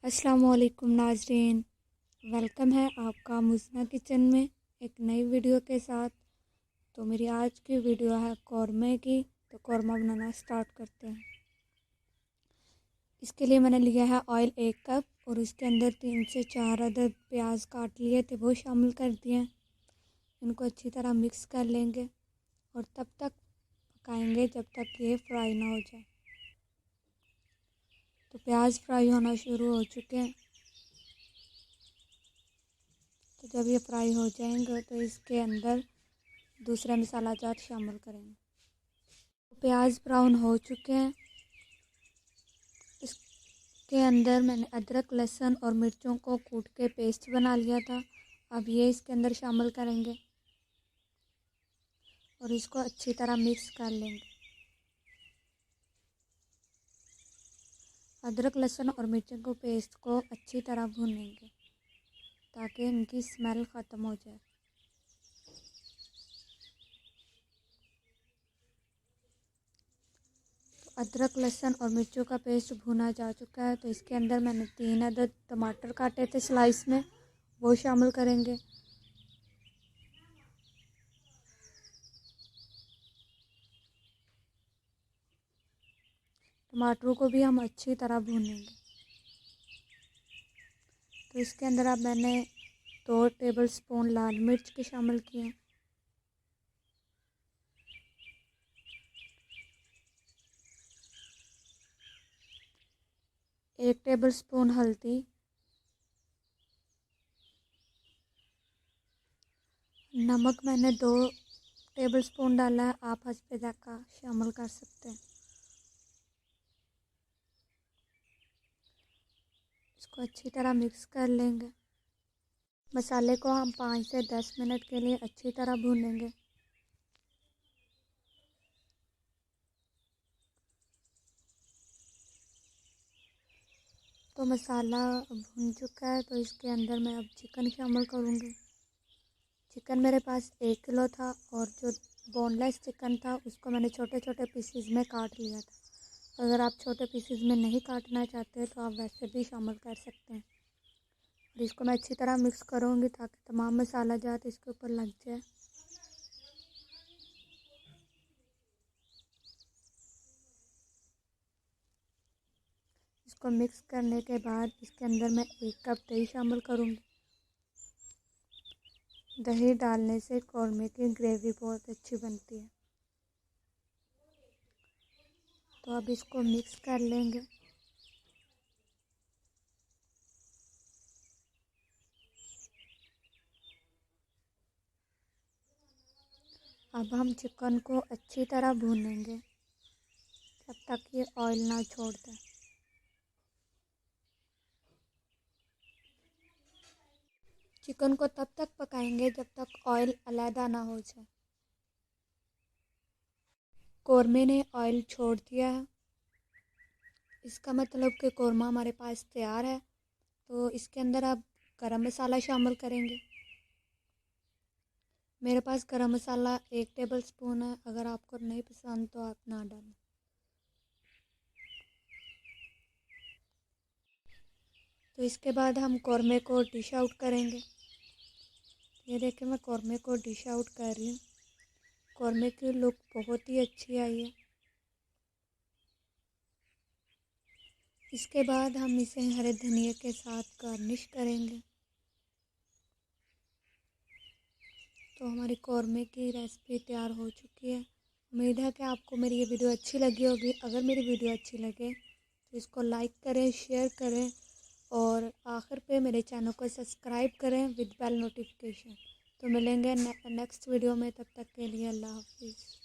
अस्सलामुअलैकुम नाजरीन, वेलकम है आपका मुज़ना किचन में एक नई वीडियो के साथ। तो मेरी आज की वीडियो है कौरमे की। तो कौरमा बनाना स्टार्ट करते हैं। इसके लिए मैंने लिया है ऑयल 1 कप और इसके अंदर 3 से 4 अदद प्याज काट लिए थे, वो शामिल कर दिए। इनको अच्छी तरह मिक्स कर लेंगे और तब तक पकाएंगे जब तक ये फ्राई ना हो जाए। तो प्याज फ्राई होना शुरू हो चुके हैं। तो जब ये फ्राई हो जाएंगे तो इसके अंदर दूसरे मसाला जात शामिल करेंगे। तो प्याज ब्राउन हो चुके हैं। इसके अंदर मैंने अदरक, लहसुन और मिर्चों को कूट के पेस्ट बना लिया था। अब ये इसके अंदर शामिल करेंगे और इसको अच्छी तरह मिक्स कर लेंगे। अदरक, लहसुन और मिर्चों को पेस्ट को अच्छी तरह भूनेंगे ताकि इनकी स्मेल ख़त्म हो जाए। तो अदरक, लहसुन और मिर्चों का पेस्ट भुना जा चुका है। तो इसके अंदर मैंने 3 अदद टमाटर काटे थे स्लाइस में, वो शामिल करेंगे। टमाटरों को भी हम अच्छी तरह भूनेंगे। तो इसके अंदर अब मैंने 2 टेबल स्पून लाल मिर्च के शामिल किए हैं। 1 टेबल स्पून हल्दी, नमक मैंने 2 टेबल स्पून डाला है, आप हस्बे ज़ायक़ा शामिल कर सकते हैं। इसको अच्छी तरह मिक्स कर लेंगे। मसाले को हम 5 से 10 मिनट के लिए अच्छी तरह भूनेंगे। तो मसाला भून चुका है। तो इसके अंदर मैं अब चिकन शामिल करूँगी। चिकन मेरे पास 1 किलो था और जो बोनलेस चिकन था उसको मैंने छोटे छोटे पीसेस में काट लिया था। अगर आप छोटे पीसेस में नहीं काटना चाहते तो आप वैसे भी शामिल कर सकते हैं। और इसको मैं अच्छी तरह मिक्स करूँगी ताकि तमाम मसाला जात इसके ऊपर लग जाए। इसको मिक्स करने के बाद इसके अंदर मैं 1 कप दही शामिल करूँगी। दही डालने से कौरमे की ग्रेवी बहुत अच्छी बनती है। तो अब इसको मिक्स कर लेंगे। अब हम चिकन को अच्छी तरह भूनेंगे जब तक ये ऑयल ना छोड़ दे। चिकन को तब तक पकाएंगे जब तक ऑयल अलहदा ना हो जाए। कौरमे ने ऑयल छोड़ दिया है, इसका मतलब कि कौरमा हमारे पास तैयार है। तो इसके अंदर आप गरम मसाला शामिल करेंगे। मेरे पास गरम मसाला 1 टेबल स्पून है, अगर आपको नहीं पसंद तो आप ना डालें। तो इसके बाद हम कौरमे को डिश आउट करेंगे। ये देखिए मैं कौरमे को डिश आउट कर रही हूँ। कौरमे की लुक बहुत ही अच्छी आई है। इसके बाद हम इसे हरे धनिया के साथ गार्निश करेंगे। तो हमारी कौरमे की रेसिपी तैयार हो चुकी है। उम्मीद है कि आपको मेरी ये वीडियो अच्छी लगी होगी। अगर मेरी वीडियो अच्छी लगे तो इसको लाइक करें, शेयर करें और आखिर पे मेरे चैनल को सब्सक्राइब करें विद बेल नोटिफिकेशन। तो मिलेंगे नेक्स्ट वीडियो में, तब तक के लिए अल्लाह हाफिज़।